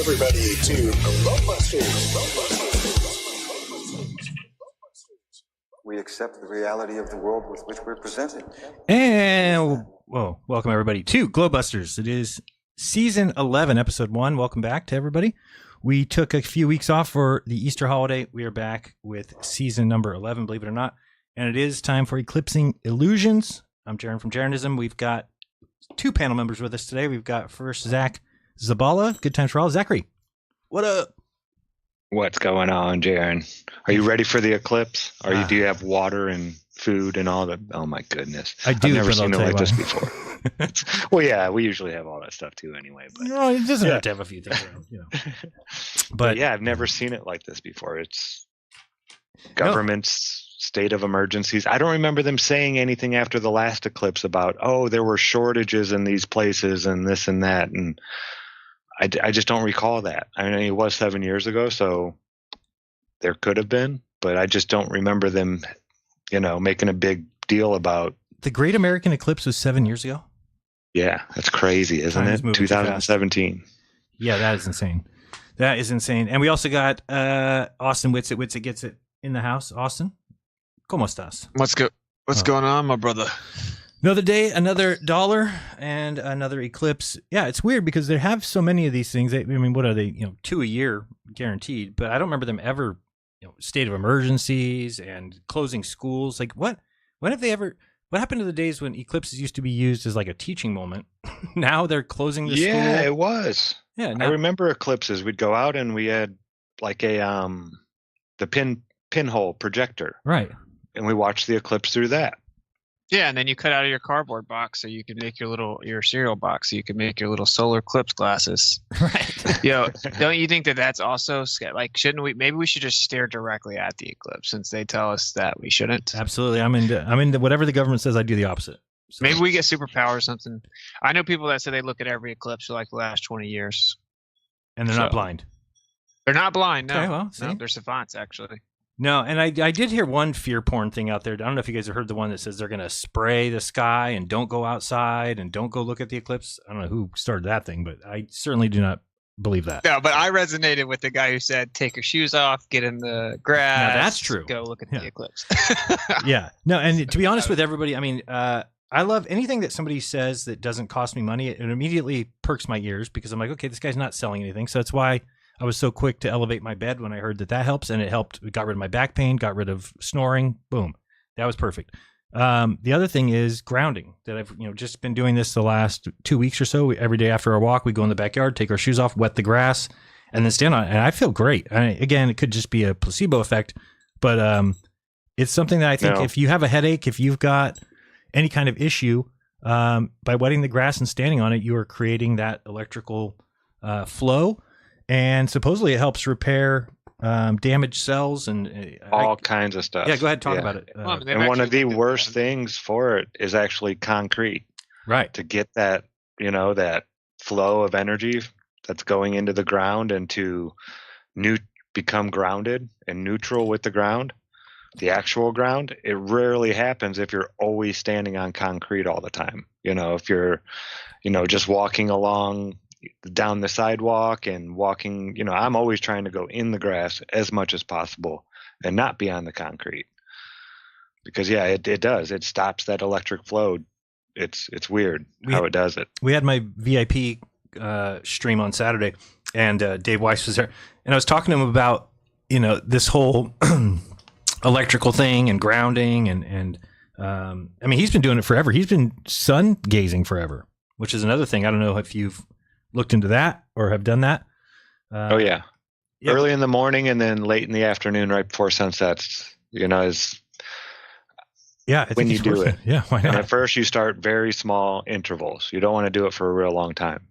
everybody to GLOBEBUSTERS. We accept the reality of the world with which we're presented. And welcome everybody to GLOBEBUSTERS. It is season 11, episode 1. Welcome back to everybody. We took a few weeks off for the Easter holiday. We are back with season number 11, believe it or not. And it is time for Eclipsing Illusions. I'm Jeran from Jeranism. We've got two panel members with us today. We've got first Zack Zabala. Good times for all. Zachary, what up? What's going on, Jeran? Are you ready for the eclipse? Do you have water and food and all that? Oh my goodness. I do. I've never seen it like this before. Well, yeah, we usually have all that stuff too anyway. But no, it doesn't have to have a few things around, you know. But yeah, I've never seen it like this before. It's government's state of emergencies. I don't remember them saying anything after the last eclipse about, there were shortages in these places and this and that. And I just don't recall that. I mean, it was 7 years ago, so there could have been, but I just don't remember them, making a big deal about. The Great American Eclipse was 7 years ago? Yeah, that's crazy, isn't it? 2017. Yeah, that is insane. That is insane. And we also got Austin witsitgetsit in the house. Austin, ¿cómo estás? What's going on, my brother? Another day, another dollar, and another eclipse. Yeah, it's weird because they have so many of these things. I mean, what are they? 2 a year guaranteed, but I don't remember them ever, state of emergencies and closing schools. Like what? When have they ever? What happened to the days when eclipses used to be used as like a teaching moment? Now they're closing the school. Yeah, it was. Yeah, I remember eclipses. We'd go out and we had like the pinhole projector, right? And we watched the eclipse through that. Yeah, and then you cut out of your cardboard box so you could make your cereal box so you could make your little solar eclipse glasses. Right. Don't you think that that's also like, shouldn't we? Maybe we should just stare directly at the eclipse since they tell us that we shouldn't. Absolutely. I'm into whatever the government says. I do the opposite. So. Maybe we get superpowers or something. I know people that say they look at every eclipse for like the last 20 years. And they're not blind. They're not blind. No. Okay, well, no, they're savants actually. No, and I did hear one fear porn thing out there. I don't know if you guys have heard the one that says they're going to spray the sky and don't go outside and don't go look at the eclipse. I don't know who started that thing, but I certainly do not believe that. No, but I resonated with the guy who said, take your shoes off, get in the grass. Now, that's true. Go look at the eclipse. Yeah. No, and to be honest with everybody, I mean, I love anything that somebody says that doesn't cost me money. It immediately perks my ears because I'm like, okay, this guy's not selling anything. So that's why I was so quick to elevate my bed when I heard that helps, and it helped. It got rid of my back pain, got rid of snoring. Boom, that was perfect. The other thing is grounding. That I've just been doing this the last 2 weeks or so. Every day after our walk, we go in the backyard, take our shoes off, wet the grass, and then stand on it. And I feel great. Again, it could just be a placebo effect, but it's something that I think if you have a headache, if you've got any kind of issue, by wetting the grass and standing on it, you are creating that electrical flow. And supposedly it helps repair damaged cells and all kinds of stuff. Yeah, go ahead, talk about it. And one of the worst things for it is actually concrete. Right. To get that, that flow of energy that's going into the ground and to become grounded and neutral with the ground, the actual ground, it rarely happens if you're always standing on concrete all the time. If you're, just walking along down the sidewalk and walking, I'm always trying to go in the grass as much as possible and not be on the concrete because it does. It stops that electric flow. It's weird how it does it. We had my VIP stream on Saturday and Dave Weiss was there and I was talking to him about, this whole electrical thing and grounding and I mean, he's been doing it forever. He's been sun gazing forever, which is another thing. I don't know if you've looked into that or have done that. Yeah. Early in the morning and then late in the afternoon, right before sunsets, is when you do it. Yeah. Why not? And at first you start very small intervals. You don't want to do it for a real long time.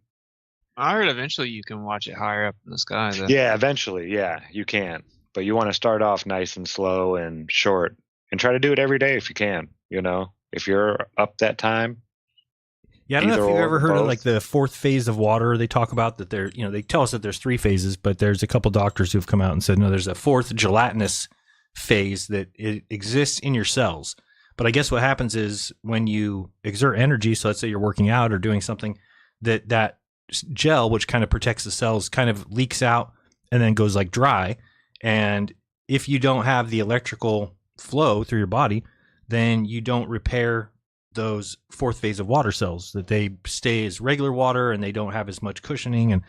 I heard eventually you can watch it higher up in the sky. Yeah, eventually. Yeah, you can. But you want to start off nice and slow and short and try to do it every day if you can, if you're up that time. Yeah, I don't know if you've ever heard of like the fourth phase of water. They talk about that they tell us that there's 3 phases, but there's a couple doctors who've come out and said, no, there's a fourth gelatinous phase that it exists in your cells. But I guess what happens is when you exert energy, so let's say you're working out or doing something, that gel, which kind of protects the cells, kind of leaks out and then goes like dry. And if you don't have the electrical flow through your body, then you don't repair those fourth phase of water cells, that they stay as regular water and they don't have as much cushioning. And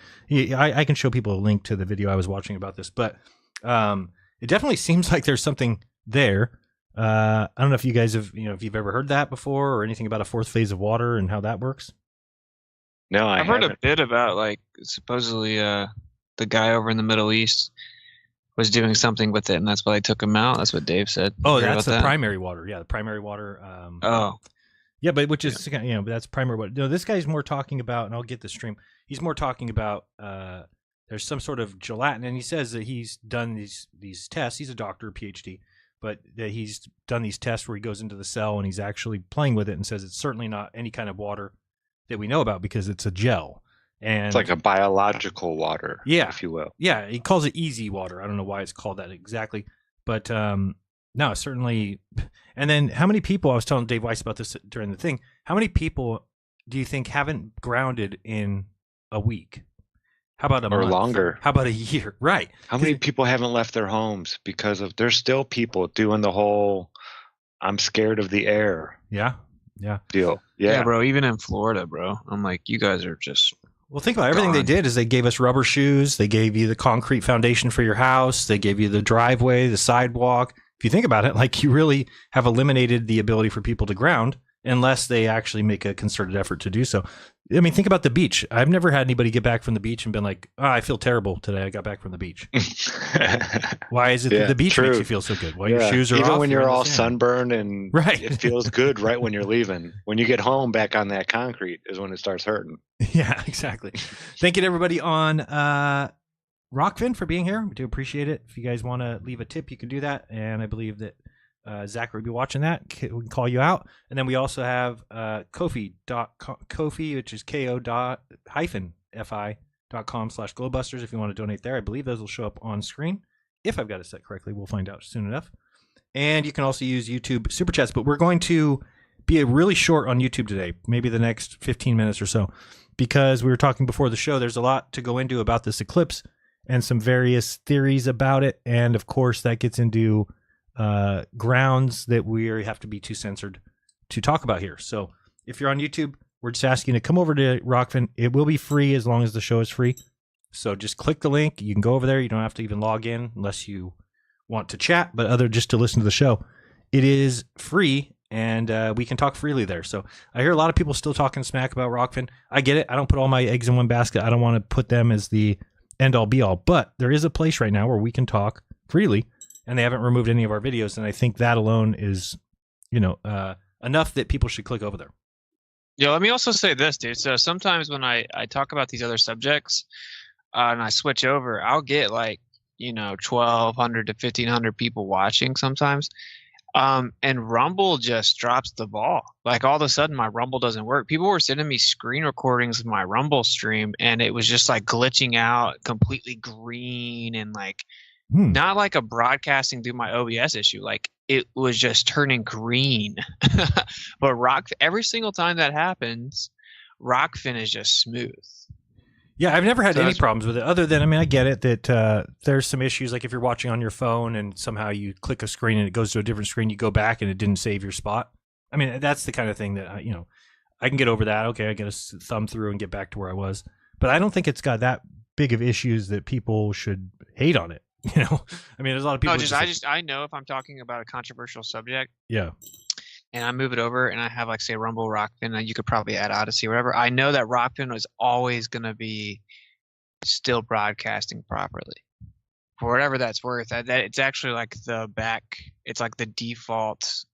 I can show people a link to the video I was watching about this, but it definitely seems like there's something there. I don't know if you guys have, if you've ever heard that before or anything about a fourth phase of water and how that works. No, I've heard a bit about, like, supposedly the guy over in the Middle East was doing something with it, and that's why they took him out. That's what Dave said. Oh, that's the primary water. Yeah, the primary water. Yeah, but which is, but that's primary water. No, this guy's more talking about, and I'll get the stream. He's more talking about there's some sort of gelatin, and he says that he's done these tests. He's a doctor, PhD, but that he's done these tests where he goes into the cell and he's actually playing with it and says it's certainly not any kind of water that we know about because it's a gel. And it's like a biological water, if you will. Yeah, he calls it easy water. I don't know why it's called that exactly, but no, certainly. And then how many people, I was telling Dave Weiss about this during the thing, how many people do you think haven't grounded in a week? How about a month? Or longer? How about a year? Right. How many people haven't left their homes because of, there's still people doing the whole, I'm scared of the air. Yeah. Deal. Yeah, bro. Even in Florida, bro. I'm like, you guys are just. Well, think about everything they did is they gave us rubber shoes. They gave you the concrete foundation for your house. They gave you the driveway, the sidewalk. If you think about it, like, you really have eliminated the ability for people to ground unless they actually make a concerted effort to do so. I mean, think about the beach. I've never had anybody get back from the beach and been like, I feel terrible today. I got back from the beach. Why is it that the beach makes you feel so good? Well, your shoes are even off, when you're all sunburned and right. It feels good right when you're leaving. When you get home back on that concrete is when it starts hurting. Yeah, exactly. Thank you to everybody on Rockfin for being here. We do appreciate it. If you guys want to leave a tip, you can do that. And I believe that Zack will be watching that. We can call you out. And then we also have Kofi, which is ko-fi.com/globebusters if you want to donate there. I believe those will show up on screen. If I've got it set correctly, we'll find out soon enough. And you can also use YouTube Super Chats, but we're going to be really short on YouTube today, maybe the next 15 minutes or so, because we were talking before the show. There's a lot to go into about this eclipse and some various theories about it. And of course, that gets into grounds that we have to be too censored to talk about here. So if you're on YouTube, we're just asking you to come over to Rockfin. It will be free as long as the show is free. So just click the link. You can go over there. You don't have to even log in unless you want to chat, but just to listen to the show. It is free, and we can talk freely there. So I hear a lot of people still talking smack about Rockfin. I get it. I don't put all my eggs in one basket. I don't want to put them as the end-all be-all. But there is a place right now where we can talk freely, and they haven't removed any of our videos. And I think that alone is, enough that people should click over there. Yeah, let me also say this, dude. So sometimes when I talk about these other subjects and I switch over, I'll get 1,200 to 1,500 people watching sometimes. And Rumble just drops the ball. Like, all of a sudden my Rumble doesn't work. People were sending me screen recordings of my Rumble stream, and it was just like glitching out, completely green, and not like a broadcasting through my OBS issue. Like, it was just turning green. But every single time that happens, Rockfin is just smooth. Yeah, I've never had any problems with it other than, I get it that there's some issues. Like if you're watching on your phone and somehow you click a screen and it goes to a different screen, you go back and it didn't save your spot. That's the kind of thing that, I can get over that. Okay, I get a thumb through and get back to where I was. But I don't think it's got that big of issues that people should hate on it. There's a lot of people. I know if I'm talking about a controversial subject. Yeah. And I move it over and I have say Rumble, Rockfin, and you could probably add Odyssey or whatever. I know that Rockfin is always going to be still broadcasting properly. For whatever that's worth, that it's actually it's like the default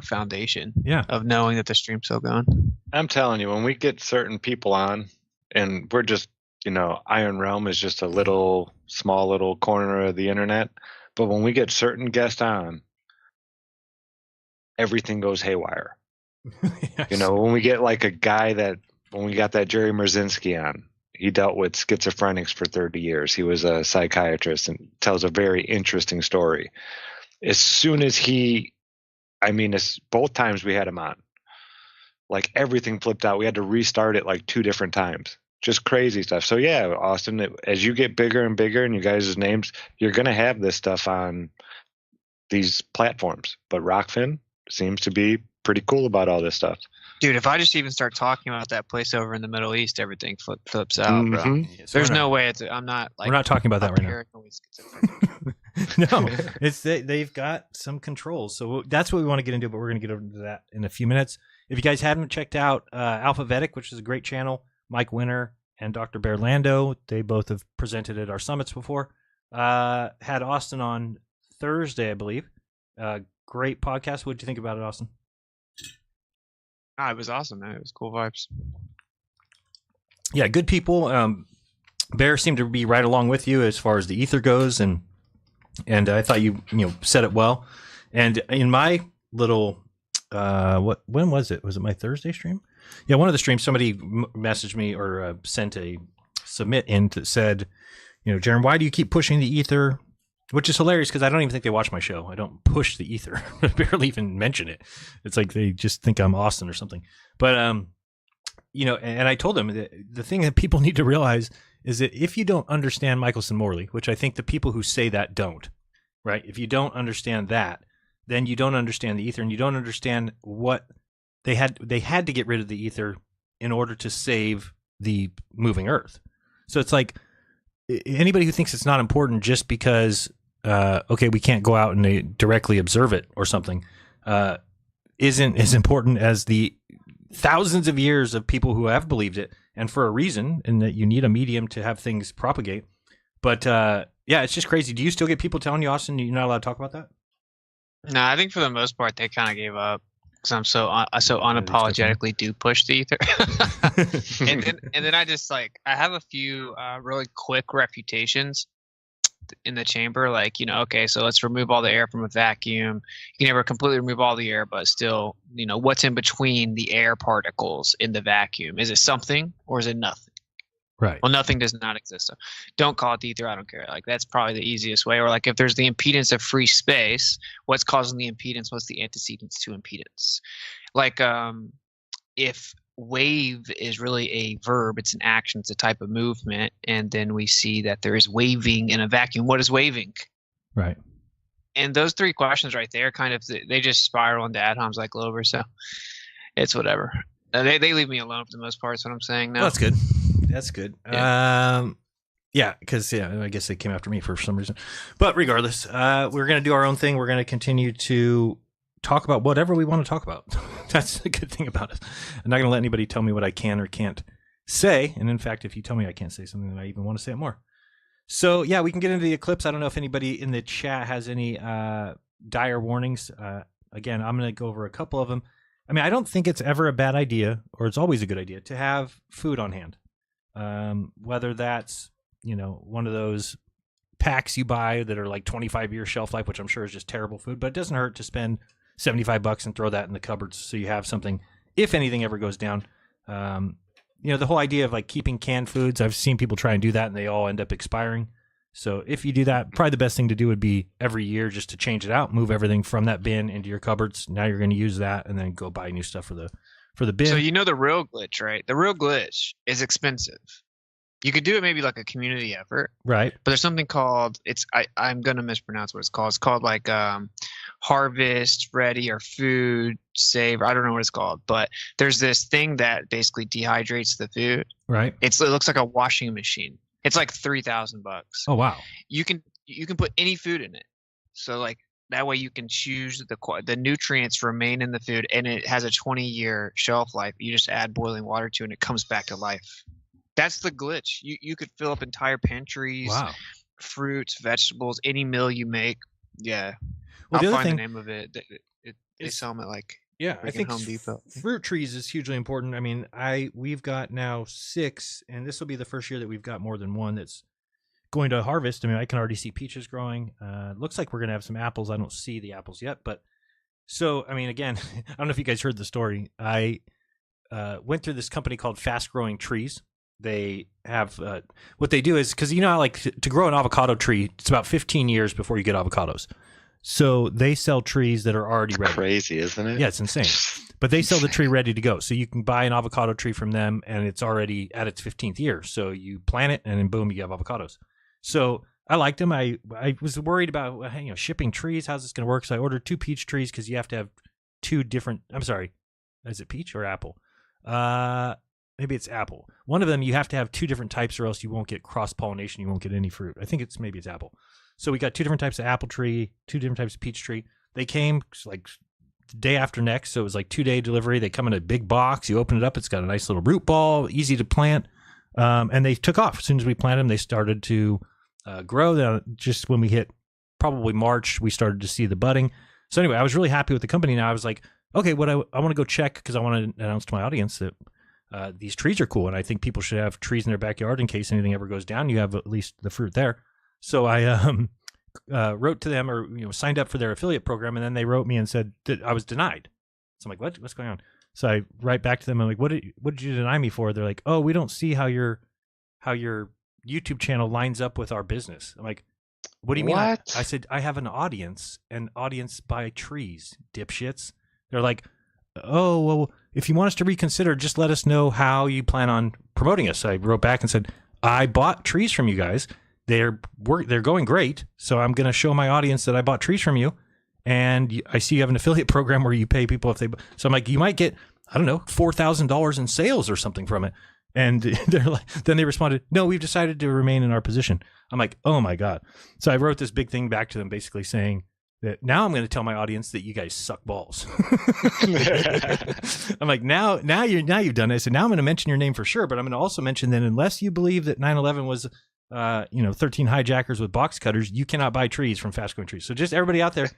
foundation of knowing that the stream's still going. I'm telling you, when we get certain people on, and we're just, Iron Realm is just a small little corner of the internet. But when we get certain guests on, everything goes haywire. Yes. When we get a guy when we got that Jerry Merzinski on, he dealt with schizophrenics for 30 years. He was a psychiatrist and tells a very interesting story. As soon as it's both times we had him on, everything flipped out. We had to restart it 2 different times just crazy stuff. So yeah, Austin, as you get bigger and bigger and you guys' names, you're going to have this stuff on these platforms. But Rockfin seems to be pretty cool about all this stuff. Dude, if I just even start talking about that place over in the Middle East, everything flips out, bro. Mhm. Yeah, so There's no way I'm not like. we're not talking about that right now. paranoid schizophrenic. No, they've got some controls, so that's what we want to get into. But we're going to get over to that in a few minutes. If you guys haven't checked out Alphabetic, which is a great channel, Mike Winter and Dr. Bear Lando, they both have presented at our summits before. Had Austin on Thursday, I believe. Great podcast. What did you think about it, Austin? It was awesome, man. It was cool vibes. Yeah, good people. Bear seemed to be right along with you as far as the ether goes, and I thought you said it well. And in my little when was it? Was it my Thursday stream? Yeah, one of the streams, somebody messaged me or sent a submit in that said, Jeran, why do you keep pushing the ether? Which is hilarious because I don't even think they watch my show. I don't push the ether. I barely even mention it. It's like they just think I'm Austin or something. But and I told them that the thing that people need to realize is that if you don't understand Michelson Morley, which I think the people who say that don't, right? If you don't understand that, then you don't understand the ether, and you don't understand what they had to get rid of the ether in order to save the moving Earth. So it's like anybody who thinks it's not important just because we can't go out and directly observe it or something isn't as important as the thousands of years of people who have believed it, and for a reason, and that you need a medium to have things propagate. But yeah, it's just crazy. Do you still get people telling you, Austin, you're not allowed to talk about that? No, I think for the most part they kind of gave up because I'm so unapologetically do push the ether. and then I just I have a few really quick refutations in the chamber, okay, so let's remove all the air from a vacuum. You can never completely remove all the air, but still, what's in between the air particles in the vacuum? Is it something or is it nothing? Right. Well, nothing does not exist. So don't call it the ether. I don't care. That's probably the easiest way. Or if there's the impedance of free space, what's causing the impedance? What's the antecedents to impedance? If wave is really a verb, it's an action, it's a type of movement, and then we see that there is waving in a vacuum. What is waving? Right. And those three questions right there they just spiral into ad homs like Glober. So it's whatever. They leave me alone for the most part. Is what I'm saying now. Well, that's good. That's good. Yeah, because I guess they came after me for some reason. But regardless, we're going to do our own thing. We're going to continue to talk about whatever we want to talk about. That's the good thing about it. I'm not going to let anybody tell me what I can or can't say. And in fact, if you tell me I can't say something, then I even want to say it more. So yeah, we can get into the eclipse. I don't know if anybody in the chat has any dire warnings. Again, I'm going to go over a couple of them. I mean, I don't think it's ever a bad idea, or it's always a good idea to have food on hand. Whether that's, one of those packs you buy that are 25-year shelf life, which I'm sure is just terrible food, but it doesn't hurt to spend $75 and throw that in the cupboards so you have something if anything ever goes down. The whole idea of keeping canned foods, I've seen people try and do that and they all end up expiring. So if you do that, probably the best thing to do would be every year just to change it out, move everything from that bin into your cupboards. Now you're going to use that and then go buy new stuff for the bin. So the real glitch, right? The real glitch is expensive. You could do it maybe like a community effort. Right. But there's something called, I'm going to mispronounce what it's called. It's called Harvest Ready or Food Save. I don't know what it's called. But there's this thing that basically dehydrates the food. Right. It looks like a washing machine. It's $3,000. Oh, wow. You can put any food in it. So that way you can choose the nutrients remain in the food, and it has a 20-year shelf life. You just add boiling water to it and it comes back to life. That's the glitch. You could fill up entire pantries, wow. Fruits, vegetables, any meal you make. Yeah. Well, I'll find the name of it. They sell them at I think Home Depot. Fruit trees is hugely important. I mean, we've got now 6, and this will be the first year that we've got more than one that's going to harvest. I mean, I can already see peaches growing. Looks like we're going to have some apples. I don't see the apples yet, but so, I mean, again, I don't know if you guys heard the story. I went through this company called Fast Growing Trees. They have what they do is, because how to grow an avocado tree, it's about 15 years before you get avocados. So they sell trees that are already ready. Crazy, isn't it? Yeah, it's insane. But they sell the tree ready to go. So you can buy an avocado tree from them, and it's already at its 15th year. So you plant it, and then boom, you have avocados. So I liked them. I was worried about shipping trees. How's this going to work? So I ordered 2 peach trees because you have to have 2 different. I'm sorry, is it peach or apple? Maybe it's apple. One of them you have to have 2 different types, or else you won't get cross pollination. You won't get any fruit. I think maybe it's apple. So we got 2 different types of apple tree, 2 different types of peach tree. They came like the day after next, so it was like 2-day delivery. They come in a big box. You open it up. It's got a nice little root ball, easy to plant, and they took off. As soon as we planted them, they started to grow. Then just when we hit probably March, we started to see the budding. So anyway, I was really happy with the company. Now I was like, okay, what I want to go check because I want to announce to my audience that these trees are cool, and I think people should have trees in their backyard in case anything ever goes down. You have at least the fruit there. So I wrote to them, or signed up for their affiliate program, and then they wrote me and said that I was denied. So I'm like, what's going on? So I write back to them. I'm like, what did you deny me for? They're like, oh, we don't see how your YouTube channel lines up with our business. I'm like, what do you mean? I said, I have an audience, and audience buy trees, dipshits. They're like, oh, well, if you want us to reconsider, just let us know how you plan on promoting us. I wrote back and said, I bought trees from you guys. They're going great. So I'm going to show my audience that I bought trees from you. And I see you have an affiliate program where you pay people if they. So I'm like, you might get, I don't know, $4,000 in sales or something from it. And they're like, then they responded, no, we've decided to remain in our position. I'm like, oh my God. So I wrote this big thing back to them, basically saying that now I'm going to tell my audience that you guys suck balls. I'm like, now you've done it. So now I'm going to mention your name for sure, but I'm going to also mention that unless you believe that 9/11 was 13 hijackers with box cutters, you cannot buy trees from Fast Growing Trees. So just everybody out there,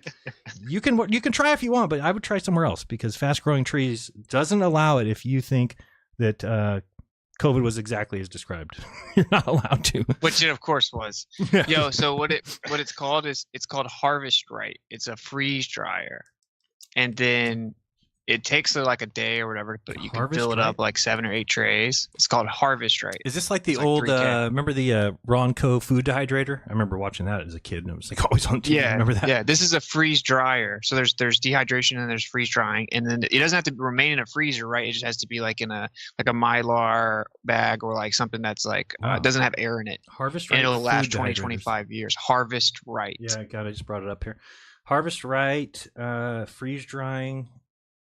you can try if you want, but I would try somewhere else because Fast Growing Trees doesn't allow it if you think that COVID was exactly as described. You're not allowed to. Which it of course was. Yo, so what it's called is it's called Harvest Right. It's a freeze dryer. And then it takes like a day or whatever, but you can fill it up like 7 or 8 trays. It's called Harvest Right. Is this like the old, remember the Ronco food dehydrator? I remember watching that as a kid, and it was like always on TV. Yeah, remember that? Yeah, this is a freeze dryer. So there's dehydration and there's freeze drying, and then it doesn't have to remain in a freezer, right? It just has to be like in a Mylar bag or like something that's like doesn't have air in it. Harvest Right. And it'll last 20, 25 years. Harvest Right. Yeah, God, I just brought it up here. Harvest Right, freeze drying.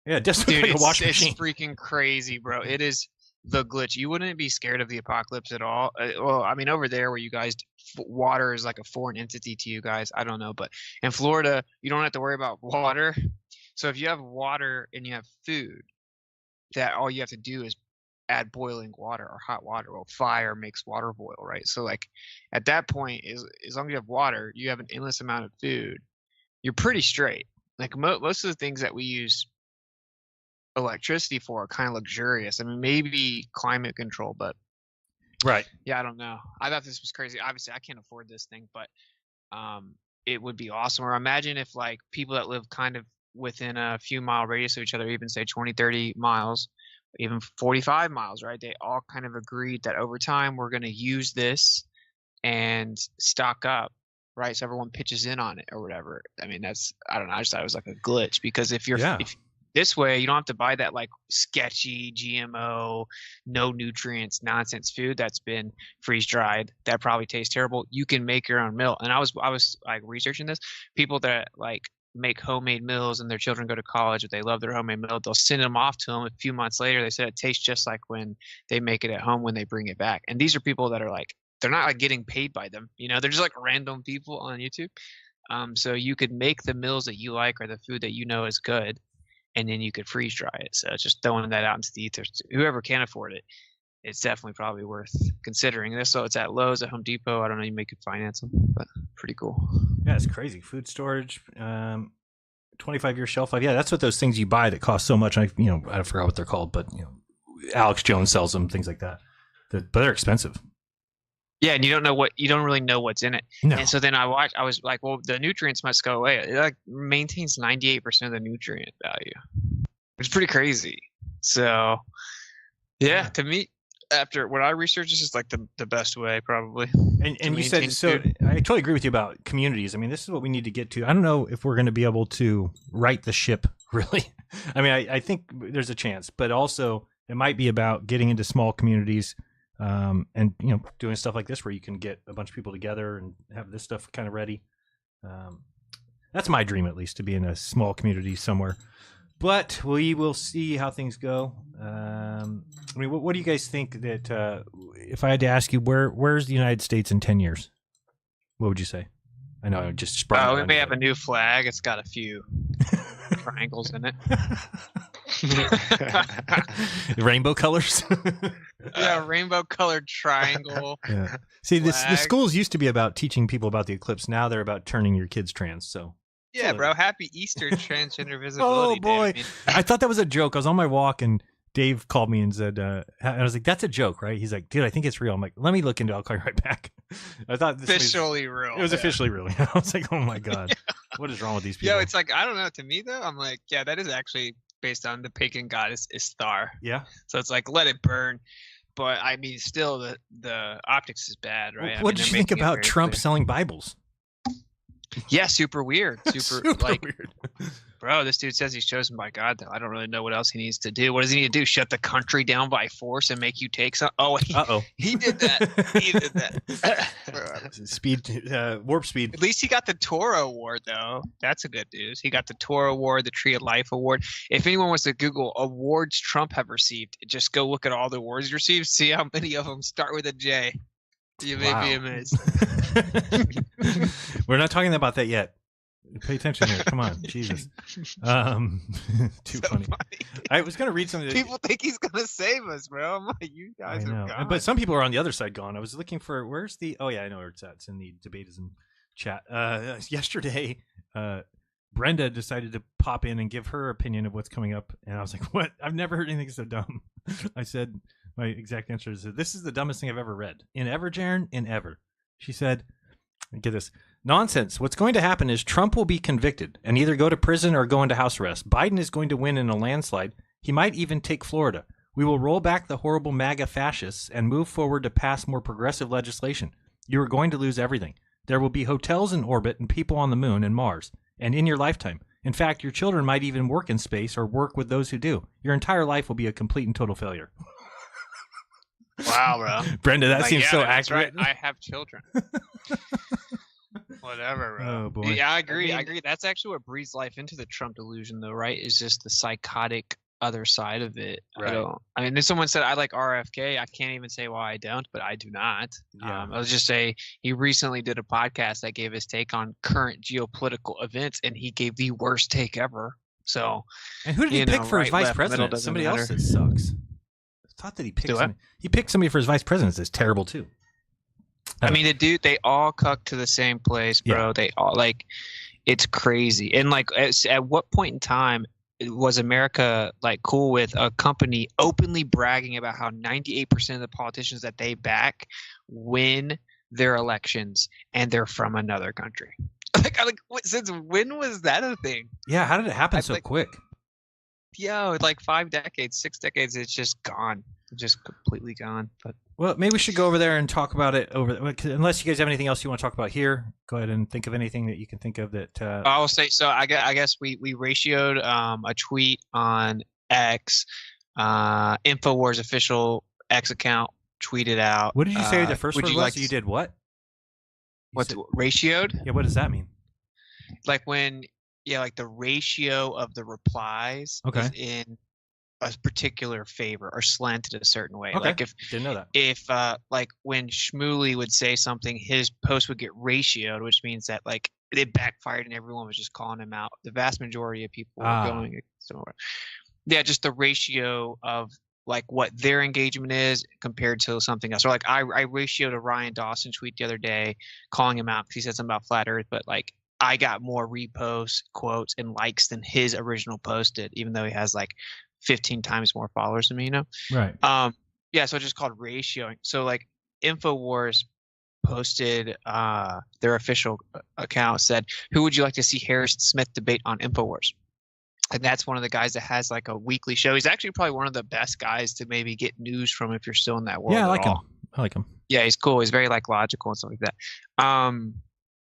Yeah, just like a washing machine. It's freaking crazy, bro. It is the glitch. You wouldn't be scared of the apocalypse at all. Well, I mean, over there where you guys, water is like a foreign entity to you guys. I don't know, but in Florida, you don't have to worry about water. So if you have water and you have food, that all you have to do is add boiling water or hot water. Well, fire makes water boil, right? So like at that point, as long as you have water, you have an endless amount of food. You're pretty straight. Like most of the things that we use electricity for are kind of luxurious. I mean, maybe climate control, but right. Yeah, I don't know. I thought this was crazy. Obviously, I can't afford this thing, but it would be awesome. Or imagine if like people that live kind of within a few mile radius of each other, even say 20, 30 miles, even 45 miles, right? They all kind of agreed that over time we're going to use this and stock up, right? So everyone pitches in on it or whatever. I mean, I don't know. I just thought it was like a glitch because if this way, you don't have to buy that like sketchy GMO, no nutrients, nonsense food that's been freeze dried. That probably tastes terrible. You can make your own meal. And I was like researching this. People that like make homemade meals and their children go to college, if they love their homemade meal, they'll send them off to them. A few months later, they said it tastes just like when they make it at home when they bring it back. And these are people that are like, they're not like getting paid by them. They're just like random people on YouTube. So you could make the meals that you like or the food that you know is good. And then you could freeze dry it. So just throwing that out into the ether. Whoever can afford it, it's definitely probably worth considering this. So it's at Lowe's, at Home Depot. I don't know, you may could finance them, but pretty cool. Yeah, it's crazy. Food storage, 25-year shelf life. Yeah, that's what those things you buy that cost so much. I forgot what they're called, but Alex Jones sells them, things like that. But they're expensive. Yeah, and you don't really know what's in it. No. And so then I was like, well, the nutrients must go away. It like maintains 98% of the nutrient value. It's pretty crazy. So yeah, to me, after what I researched, this is like the best way probably. And you said, so I totally agree with you about communities. I mean, this is what we need to get to. I don't know if we're going to be able to right the ship, really. I mean, I think there's a chance, but also it might be about getting into small communities and, doing stuff like this where you can get a bunch of people together and have this stuff kind of ready. That's my dream, at least, to be in a small community somewhere. But we will see how things go. I mean, what do you guys think that if I had to ask you, where's the United States in 10 years? What would you say? I know I just sprung. We may have a new flag. It's got a few triangles in it. Rainbow colors. Yeah, rainbow colored triangle. Yeah. See, the schools used to be about teaching people about the eclipse. Now they're about turning your kids trans. So. Yeah, bro. Happy Easter, transgender visibility. Oh boy, Day. I thought that was a joke. I was on my walk and Dave called me and said, I was like, "That's a joke, right?" He's like, "Dude, I think it's real." I'm like, "Let me look into it. I'll call you right back." I thought this officially real. It was officially real. I was like, "Oh my god, what is wrong with these people?" Yeah, it's like, I don't know. To me though, I'm like, yeah, that is actually based on the pagan goddess Istar. Yeah. So it's like, let it burn. But I mean, still, the optics is bad, right? What did you think about Trump selling Bibles? Yeah, super weird. Super like weird. Bro, this dude says he's chosen by God, though. I don't really know what else he needs to do. What does he need to do? Shut the country down by force and make you take some? Oh, he did that. He did that. Speed, warp speed. At least he got the Torah Award, though. That's a good news. He got the Torah Award, the Tree of Life Award. If anyone wants to Google awards Trump have received, just go look at all the awards he received. See how many of them start with a J. You may be amazed. We're not talking about that yet. Pay attention here. Come on. Jesus. Too funny. I was going to read something. People think he's going to save us, bro. I'm like, you guys are gone. But some people are on the other side gone. I was looking for, where's the, oh yeah, I know where it's at. It's in the debatism chat. Yesterday, Brenda decided to pop in and give her opinion of what's coming up. And I was like, what? I've never heard anything so dumb. I said, my exact answer is, this is the dumbest thing I've ever read. In ever, Jeran? In ever. She said, get this. Nonsense. What's going to happen is Trump will be convicted and either go to prison or go into house arrest. Biden is going to win in a landslide. He might even take Florida. We will roll back the horrible MAGA fascists and move forward to pass more progressive legislation. You are going to lose everything. There will be hotels in orbit and people on the moon and Mars, and in your lifetime. In fact, your children might even work in space or work with those who do. Your entire life will be a complete and total failure. Wow, bro. Brenda, that seems so accurate. Right. I have children. Whatever, bro. Oh, boy. Yeah, I agree. That's actually what breathes life into the Trump delusion, though, right? Is just the psychotic other side of it. Right. I mean, if someone said I like RFK, I can't even say why I don't, but I do not. Yeah. I'll just say he recently did a podcast that gave his take on current geopolitical events, and he gave the worst take ever. So, and who did he pick for his vice president? Somebody else that sucks. I thought that he picked somebody for his vice president that's terrible too. I mean, they all cuck to the same place, bro. Yeah. They all it's crazy. And at what point in time was America cool with a company openly bragging about how 98% of the politicians that they back win their elections and they're from another country? Since when was that a thing? Yeah, how did it happen so quick? Yo, 5 decades, 6 decades, it's just gone. It's just completely gone. But well, maybe we should go over there and talk about it unless you guys have anything else you want to talk about here. Go ahead and think of anything that you can think of that. I'll say so. I guess we ratioed a tweet on X, Infowars official X account tweeted out. What did you say the first one was? You did what? What's ratioed? Yeah, what does that mean? The ratio of the replies is in a particular favor or slanted a certain way. Okay. Didn't know that. If when Shmuley would say something, his post would get ratioed, which means that it backfired and everyone was just calling him out. The vast majority of people were going somewhere. Yeah, just the ratio of what their engagement is compared to something else. Or I ratioed a Ryan Dawson tweet the other day calling him out because he said something about flat Earth, but I got more reposts, quotes, and likes than his original post did, even though he has 15 times more followers than me, Right. Yeah, so it's just called ratioing. So Infowars posted their official account said, "Who would you like to see Harrison Smith debate on Infowars?" And that's one of the guys that has like a weekly show. He's actually probably one of the best guys to maybe get news from if you're still in that world. Yeah, I at like him. all. I like him. Yeah, he's cool. He's very like logical and stuff like that.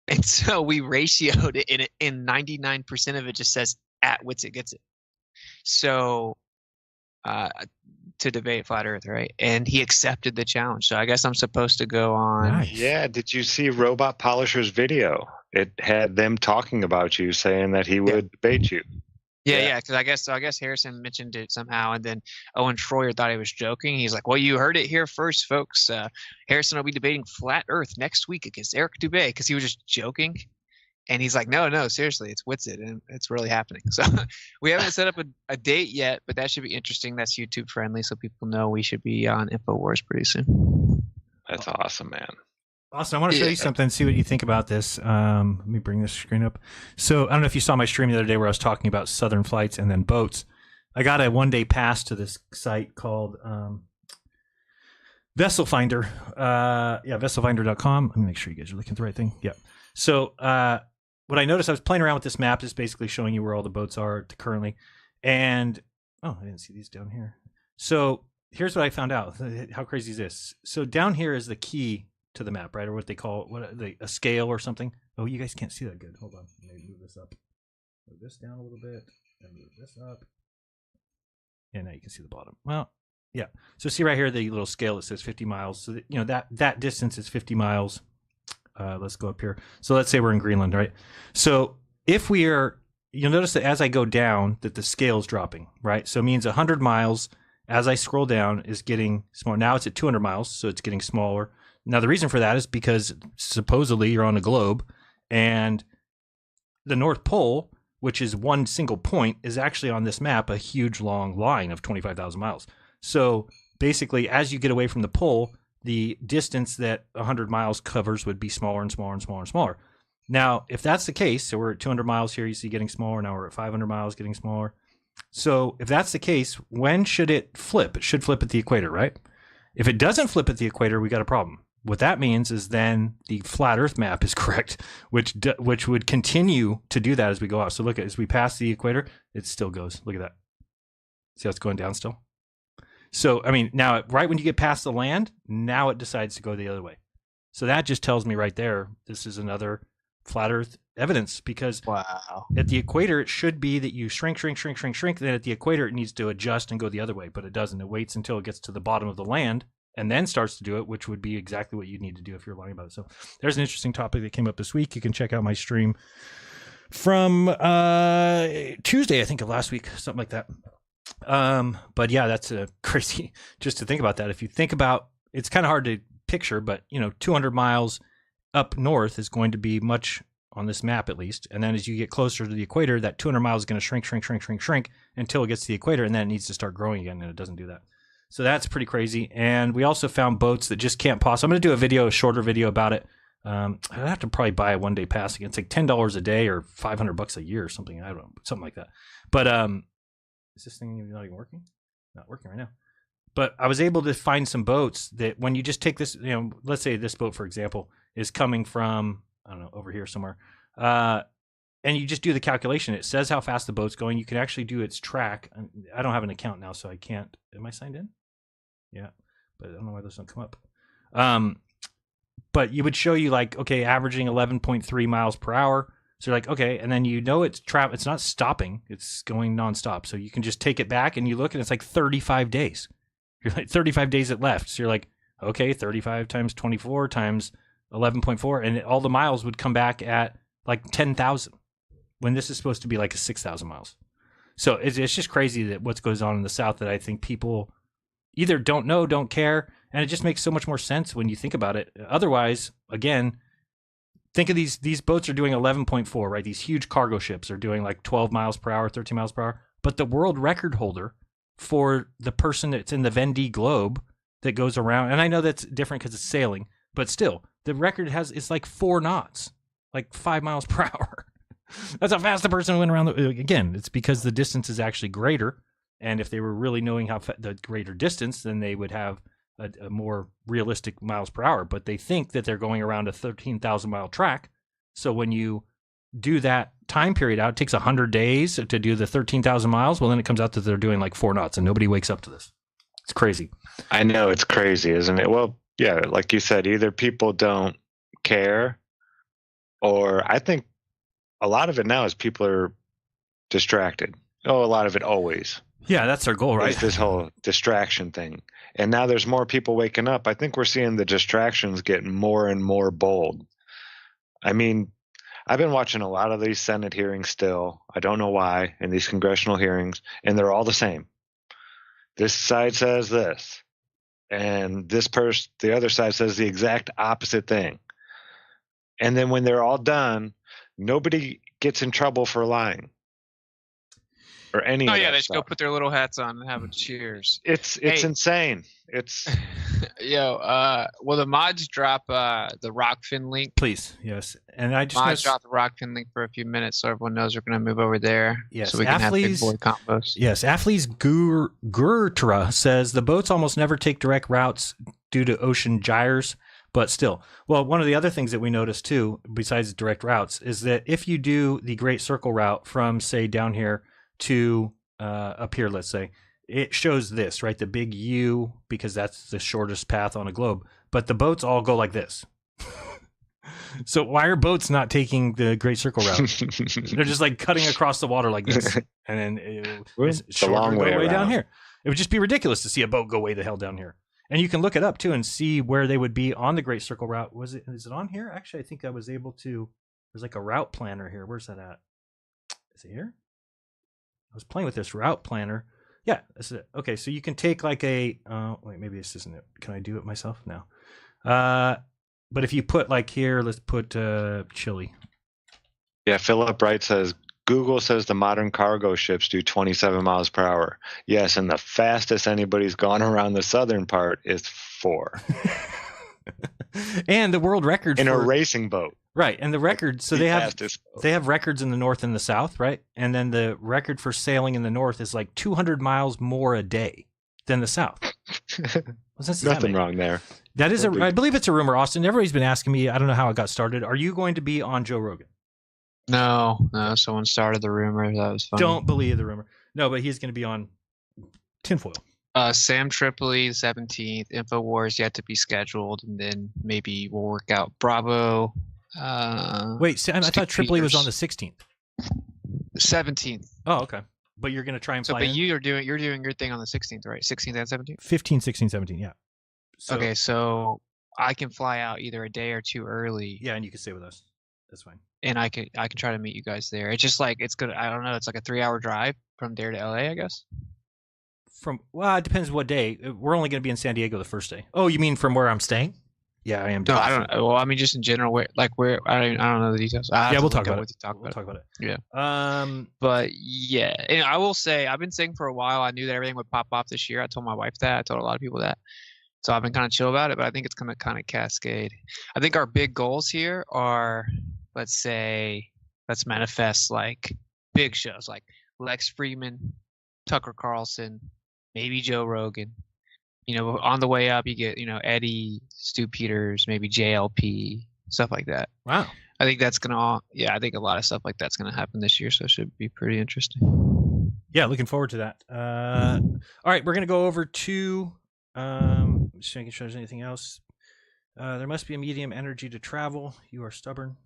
And so we ratioed it, and 99% of it just says at witsitgetsit. So to debate flat Earth, right? And he accepted the challenge. So I guess I'm supposed to go on. Nice. Yeah, did you see Robot Polisher's video? It had them talking about you, saying that he would debate you. Yeah, because I guess Harrison mentioned it somehow, and then Owen Schroyer thought he was joking. He's like, "Well, you heard it here first, folks. Harrison will be debating flat Earth next week against Eric Dubé," because he was just joking. And he's like, "No, seriously, it's Witsit, and it's really happening." So we haven't set up a date yet, but that should be interesting. That's YouTube friendly, so people know we should be on InfoWars pretty soon. That's awesome, man. Austin, I want to show you something, see what you think about this. Let me bring this screen up. So I don't know if you saw my stream the other day where I was talking about southern flights and then boats. I got a one-day pass to this site called Vessel Finder. Vesselfinder.com. Let me make sure you guys are looking at the right thing. Yeah. So what I noticed, I was playing around with this map, just basically showing you where all the boats are currently. And, oh, I didn't see these down here. So here's what I found out. How crazy is this? So down here is the key to the map, right? Or what they call a scale or something. Oh, you guys can't see that good. Hold on. Let me move this up. Move this down a little bit. And move this up. Yeah, now you can see the bottom. Well, yeah. So see right here, the little scale that says 50 miles. So that distance is 50 miles. Let's go up here. So let's say we're in Greenland, right? So if we are, you'll notice that as I go down, that the scale is dropping, right? So it means 100 miles as I scroll down is getting smaller. Now it's at 200 miles, so it's getting smaller. Now, the reason for that is because supposedly you're on a globe, and the North Pole, which is one single point, is actually on this map a huge long line of 25,000 miles. So basically, as you get away from the pole, the distance that 100 miles covers would be smaller and smaller and smaller and smaller. Now, if that's the case, so we're at 200 miles here, you see getting smaller. Now we're at 500 miles, getting smaller. So if that's the case, when should it flip? It should flip at the equator, right? If it doesn't flip at the equator, we got a problem. What that means is then the flat Earth map is correct, which would continue to do that as we go out. So look at as we pass the equator, it still goes. Look at that. See how it's going down still? So I mean, now right when you get past the land, now it decides to go the other way. So that just tells me right there, this is another flat Earth evidence, because at the equator it should be that you shrink. Then at the equator it needs to adjust and go the other way, but it doesn't. It waits until it gets to the bottom of the land and then starts to do it, which would be exactly what you need to do if you're lying about it. So there's an interesting topic that came up this week. You can check out my stream from Tuesday, I think, of last week, something like that. But yeah, that's a crazy just to think about that. If you think about, it's kind of hard to picture, but 200 miles up north is going to be much on this map at least. And then as you get closer to the equator, that 200 miles is going to shrink until it gets to the equator, and then it needs to start growing again, and it doesn't do that. So that's pretty crazy. And we also found boats that just can't pass. I'm going to do a shorter video about it. I'd have to probably buy a one-day pass again. It's like $10 a day or $500 a year or something. I don't know, something like that. But is this thing not even working? Not working right now. But I was able to find some boats that when you just take this, let's say this boat, for example, is coming from, I don't know, over here somewhere. And you just do the calculation. It says how fast the boat's going. You can actually do its track. I don't have an account now, so I can't. Am I signed in? Yeah, but I don't know why those don't come up. But you would show you like, okay, averaging 11.3 miles per hour. So you're like, okay, and then it's not stopping. It's going nonstop. So you can just take it back and you look and it's like 35 days. You're like 35 days it left. So you're like, okay, 35 times 24 times 11.4, and all the miles would come back at like 10,000 when this is supposed to be like a 6,000 miles. So it's just crazy that what goes on in the South that I think people either don't know, don't care, and it just makes so much more sense when you think about it. Otherwise, again, think of these boats are doing 11.4, right? These huge cargo ships are doing like 12 miles per hour, 13 miles per hour. But the world record holder for the person that's in the Vendée Globe that goes around, and I know that's different because it's sailing, but still, the record it's like 4 knots, like 5 miles per hour. That's how fast the person went around. Again, it's because the distance is actually greater. And if they were really knowing the greater distance, then they would have a more realistic miles per hour. But they think that they're going around a 13,000 mile track. So when you do that time period out, it takes 100 days to do the 13,000 miles. Well, then it comes out that they're doing like 4 knots and nobody wakes up to this. It's crazy. I know, it's crazy, isn't it? Well, yeah, like you said, either people don't care, or I think a lot of it now is people are distracted. Oh, a lot of it always. Yeah, that's our goal, right? It's this whole distraction thing. And now there's more people waking up. I think we're seeing the distractions get more and more bold. I mean, I've been watching a lot of these Senate hearings still. I don't know why, in these congressional hearings, and they're all the same. This side says this, and the other side says the exact opposite thing. And then when they're all done, nobody gets in trouble for lying. Or any Oh of yeah, that they should stuff. go put their little hats on and have a cheers. It's Hey. insane. It's Will the mods drop the Rockfin link? Please, yes. And I just Mods noticed, drop the Rockfin link for a few minutes so everyone knows we're going to move over there. Yes, so we can have big Athletes- boy combos. yes, Athletes Gurtra says the boats almost never take direct routes due to ocean gyres, but still. Well, one of the other things that we noticed too, besides direct routes, is that if you do the Great Circle route from, say, down here to up here, let's say, it shows this, right? The big U, because that's the shortest path on a globe. But the boats all go like this. So why are boats not taking the Great Circle route? They're just like cutting across the water like this. And then it's a shorter long to go way down around. here. It would just be ridiculous to see a boat go way the hell down here. And you can look it up too and see where they would be on the Great Circle route. Is it on here? Actually, I think I was able to. There's like a route planner here. Where's that at? Is it here? I was playing with this route planner. Yeah, that's it. Okay, so you can take like a. Wait, maybe this isn't it. Can I do it myself? No. But if you put like here, let's put Chile. Yeah, Philip Wright says Google says the modern cargo ships do 27 miles per hour. Yes, and the fastest anybody's gone around the southern part is 4 And the world record in a for, racing boat. right, and the record. So The they have fastest boat. they have records in the north and the south, right? And then the record for sailing in the north is like 200 miles more a day than the south. What's that Nothing mean? wrong there. That is No big- I believe it's a rumor, Austin. Everybody's been asking me. I don't know how it got started. Are you going to be on Joe Rogan? No, someone started the rumor. That was funny. Don't believe the rumor. No, but he's going to be on Tinfoil. Sam Tripoli, the 17th. InfoWars yet to be scheduled, and then maybe we'll work out Bravo. Wait, Sam, I Steve thought Tripoli was on the Peters. 16th. 17th. Oh, okay. But you're going to try and So, fly but in? you're doing your thing on the 16th, right? 16th and 17th. 15, 16, 17, yeah. So, Okay, so I can fly out either a day or two early. Yeah, and you can stay with us. That's fine. And I can try to meet you guys there. It's just like it's good. I don't know. It's like a 3-hour drive from there to LA, I guess. Well, it depends what day. We're only going to be in San Diego the first day. Oh, you mean from where I'm staying? Yeah, I am. No, I don't know. Well, I mean, just in general, where I don't know the details. Yeah, we'll talk about it. Talk about it. Yeah. But yeah, and I will say, I've been saying for a while, I knew that everything would pop off this year. I told my wife that. I told a lot of people that. So I've been kind of chill about it, but I think it's going to kind of cascade. I think our big goals here are, let's manifest like big shows like Lex Friedman, Tucker Carlson, maybe Joe Rogan. You know, on the way up, you get, Eddie, Stu Peters, maybe JLP, stuff like that. Wow. I think that's I think a lot of stuff like that's going to happen this year, so it should be pretty interesting. Yeah, looking forward to that. All right, we're going to go over to just making sure there's anything else. There must be a medium energy to travel. You are stubborn.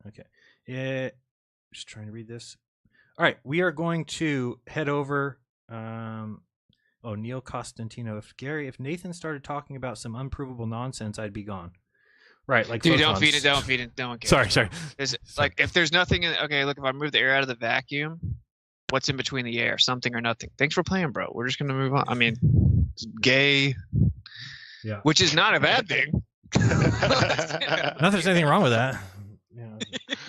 Okay. Yeah, just trying to read this. All right, we are going to head over. Neil Costantino. If Nathan started talking about some unprovable nonsense, I'd be gone. Right, like Dude, don't photons. feed it. No one cares. Sorry. Like, if there's nothing look, if I move the air out of the vacuum, what's in between the air? Something or nothing. Thanks for playing, bro. We're just gonna move on. I mean, it's gay. Yeah. Which is not a bad thing. Not that there's anything wrong with that.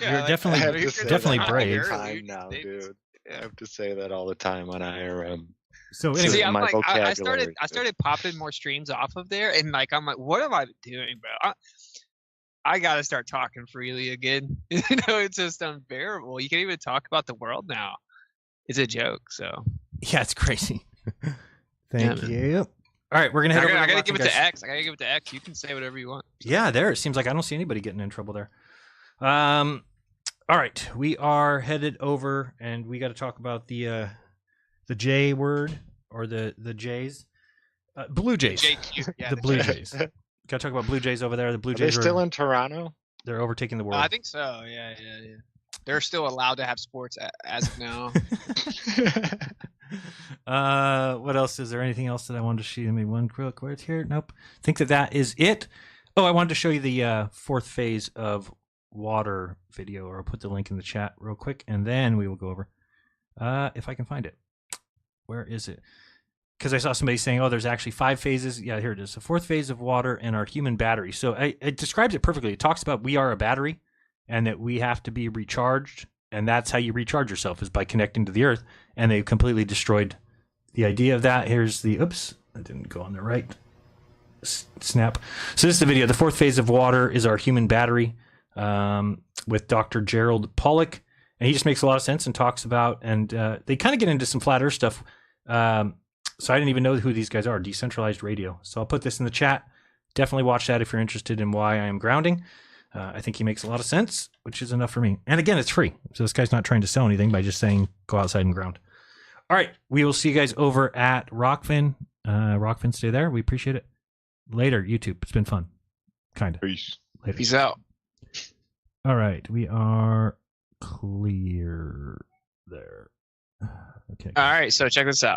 You're definitely brave. Time now, dude. I have to say that all the time on IRM. So anyway, See, I'm my like, I vocabulary. started popping more streams off of there, and like, I'm like, what am I doing, bro? I gotta start talking freely again. It's just unbearable. You can't even talk about the world now. It's a joke. So yeah, it's crazy. Thank man. you. All right, we're gonna head over. I gotta give it guys. to X. I gotta give it to X. You can say whatever you want. Yeah, there. It seems like I don't see anybody getting in trouble there. All right, we are headed over, and we got to talk about the J word or the Jays, Blue Jays. JQ, yeah, The Blue Jays. Got to talk about Blue Jays over there. The Blue Are they Jays still in Toronto? they're overtaking the world. I think so. Yeah. They're still allowed to have sports as of now. What else is there? Anything else that I wanted to show you? Maybe one quick word here. Nope. I think that is it. Oh, I wanted to show you the fourth phase of water video, or I'll put the link in the chat real quick, and then we will go over. If I can find it. Where is it? Because I saw somebody saying, oh, there's actually 5 phases. Yeah, here it is. The fourth phase of water and our human battery. So it describes it perfectly. It talks about we are a battery and that we have to be recharged. And that's how you recharge yourself, is by connecting to the earth. And they've completely destroyed the idea of that. Here's the, oops, I didn't go on the right snap. So this is the video. The fourth phase of water is our human battery, with Dr. Gerald Pollack. And he just makes a lot of sense and talks about, and they kind of get into some flat earth stuff. So I didn't even know who these guys are, Decentralized Radio. So I'll put this in the chat. Definitely watch that if you're interested in why I am grounding. I think he makes a lot of sense, which is enough for me. And again, it's free. So this guy's not trying to sell anything by just saying, go outside and ground. All right. We will see you guys over at Rockfin. Rockfin, stay there. We appreciate it. Later, YouTube. It's been fun. Kind of. Peace. Later. Peace out. All right. We are clear there. Okay. All right. So check this out.